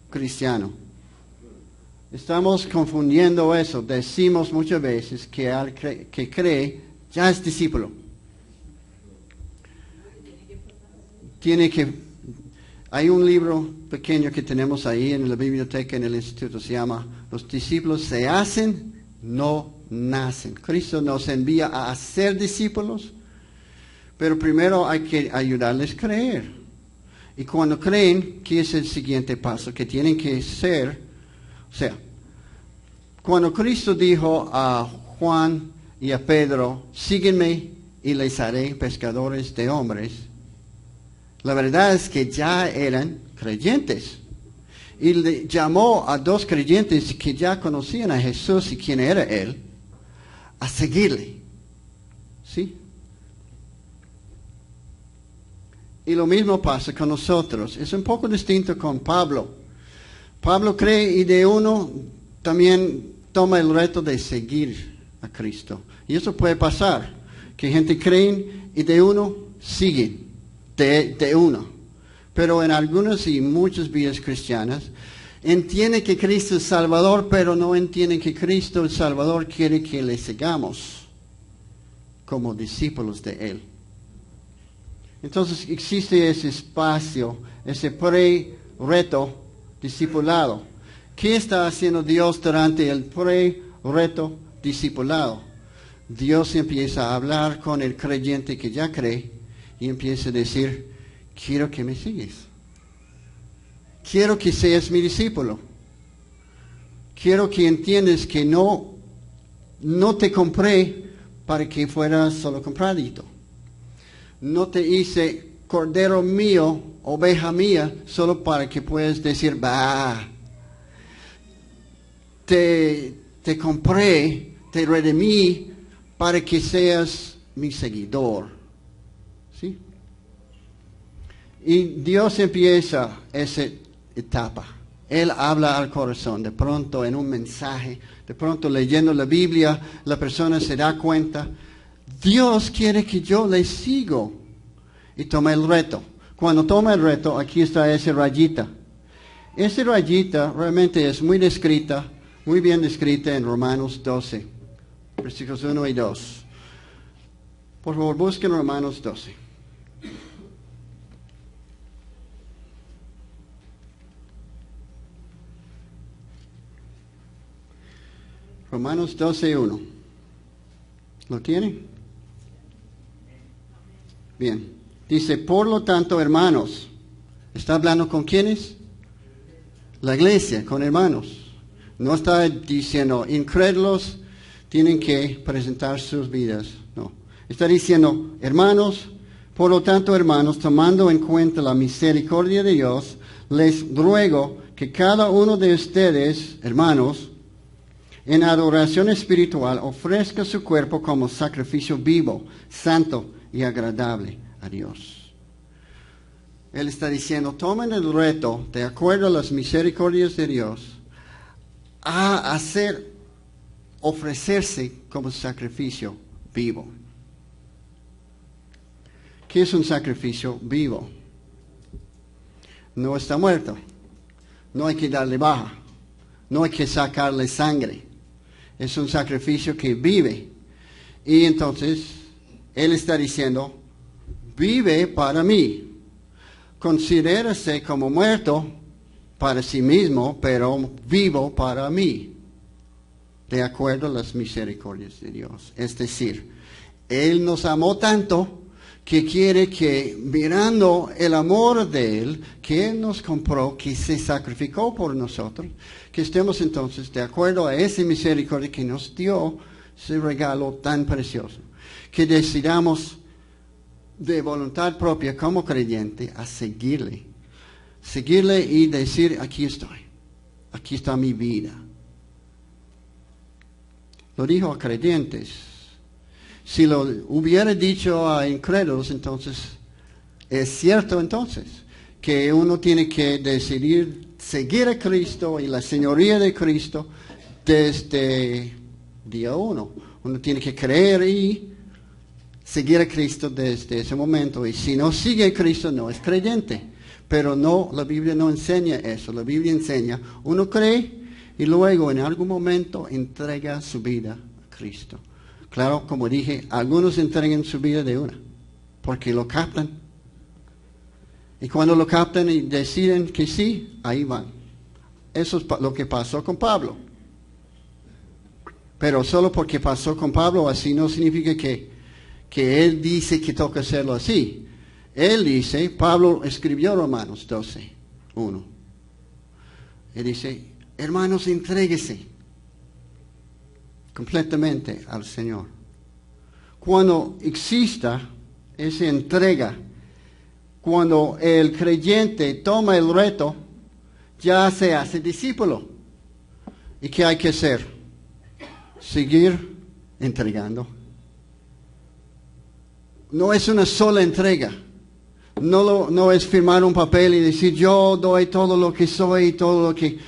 cristiano. Estamos confundiendo eso. Decimos muchas veces que cree, ya es discípulo. Hay un libro pequeño que tenemos ahí en la biblioteca en el instituto, se llama Los discípulos se hacen, no nacen. Cristo nos envía a hacer discípulos, pero primero hay que ayudarles a creer. Y cuando creen, ¿qué es el siguiente paso? Que tienen que ser, o sea, cuando Cristo dijo a Juan y a Pedro, síguenme y les haré pescadores de hombres, la verdad es que ya eran creyentes. Y le llamó a dos creyentes que ya conocían a Jesús y quién era Él, a seguirle. ¿Sí? Y lo mismo pasa con nosotros. Es un poco distinto con Pablo. Pablo cree y de uno también toma el reto de seguir a Cristo. Y eso puede pasar, que gente cree y de uno siguen. De uno. Pero en algunas y muchas vidas cristianas entienden que Cristo es Salvador, pero no entienden que Cristo el Salvador quiere que le sigamos como discípulos de Él. Entonces existe ese espacio, ese pre-reto discipulado. ¿Qué está haciendo Dios durante el pre-reto discipulado? Dios empieza a hablar con el creyente que ya cree y empieza a decir, quiero que me sigues. Quiero que seas mi discípulo. Quiero que entiendas que no te compré para que fueras solo compradito. No te hice cordero mío, oveja mía, solo para que puedas decir, bah. Te compré, te redimí para que seas mi seguidor. ¿Sí? Y Dios empieza esa etapa. Él habla al corazón. De pronto en un mensaje, de pronto leyendo la Biblia, la persona se da cuenta, Dios quiere que yo le sigo. Y toma el reto. Cuando toma el reto, aquí está esa rayita. Esa rayita realmente es muy bien descrita en Romanos 12, versículos 1 y 2. Por favor, busquen Romanos 12. Romanos 12:1. ¿Lo tienen? Bien. Dice, por lo tanto, hermanos. ¿Está hablando con quiénes? La iglesia, con hermanos. No está diciendo, incrédulos tienen que presentar sus vidas. No. Está diciendo, hermanos, por lo tanto, hermanos, tomando en cuenta la misericordia de Dios, les ruego que cada uno de ustedes, hermanos, en adoración espiritual, ofrezca su cuerpo como sacrificio vivo, santo y agradable a Dios. Él está diciendo, tomen el reto, de acuerdo a las misericordias de Dios, a ofrecerse como sacrificio vivo. ¿Qué es un sacrificio vivo? No está muerto. No hay que darle baja. No hay que sacarle sangre. Es un sacrificio que vive. Y entonces, Él está diciendo, vive para mí. Considérase como muerto para sí mismo, pero vivo para mí. De acuerdo a las misericordias de Dios. Es decir, Él nos amó tanto que quiere que, mirando el amor de Él, que Él nos compró, que se sacrificó por nosotros, que estemos entonces de acuerdo a esa misericordia que nos dio ese regalo tan precioso, que decidamos de voluntad propia como creyente a seguirle y decir, aquí estoy, aquí está mi vida. Lo dijo a creyentes. Si lo hubiera dicho a incrédulos, entonces, es cierto entonces, que uno tiene que decidir seguir a Cristo y la señoría de Cristo desde día uno. Uno tiene que creer y seguir a Cristo desde ese momento. Y si no sigue a Cristo, no es creyente. Pero no, la Biblia no enseña eso. La Biblia enseña, uno cree y luego en algún momento entrega su vida a Cristo. Claro, como dije, algunos entregan su vida de una, porque lo captan. Y cuando lo captan y deciden que sí, ahí van. Eso es lo que pasó con Pablo. Pero solo porque pasó con Pablo, así no significa que él dice que toca hacerlo así. Él dice, Pablo escribió Romanos 12, 1. Él dice, hermanos, entréguese completamente al Señor. Cuando exista esa entrega, cuando el creyente toma el reto, ya se hace discípulo. ¿Y qué hay que hacer? Seguir entregando. No es una sola entrega. No es firmar un papel y decir yo doy todo lo que soy y todo lo que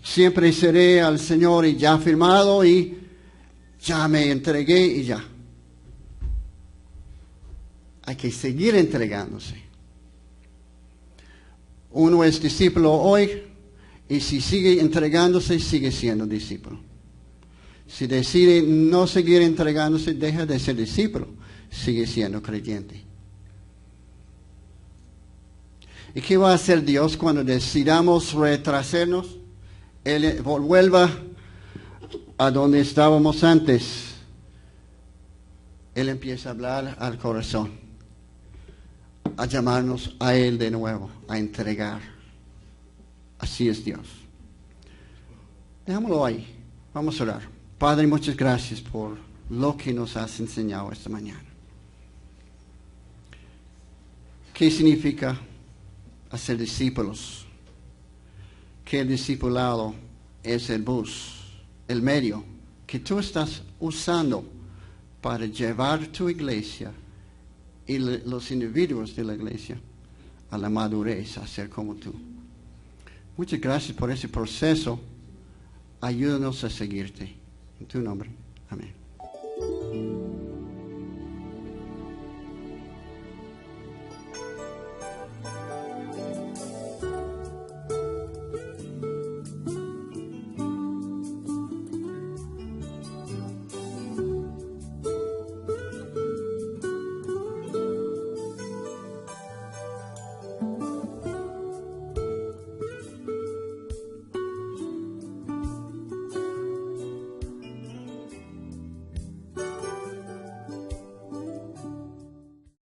siempre seré al Señor y ya firmado y ya me entregué y ya. Hay que seguir entregándose. Uno es discípulo hoy y si sigue entregándose, sigue siendo discípulo. Si decide no seguir entregándose, deja de ser discípulo, sigue siendo creyente. ¿Y qué va a hacer Dios cuando decidamos retrasarnos? Él vuelva a donde estábamos antes. Él empieza a hablar al corazón, a llamarnos a Él de nuevo, a entregar. Así es Dios. Dejámoslo ahí. Vamos a orar. Padre, muchas gracias por lo que nos has enseñado esta mañana. ¿Qué significa hacer discípulos? Que el discipulado es el bus, el medio que tú estás usando para llevar tu iglesia y los individuos de la iglesia a la madurez, a ser como tú. Muchas gracias por ese proceso. Ayúdanos a seguirte. En tu nombre. Amén.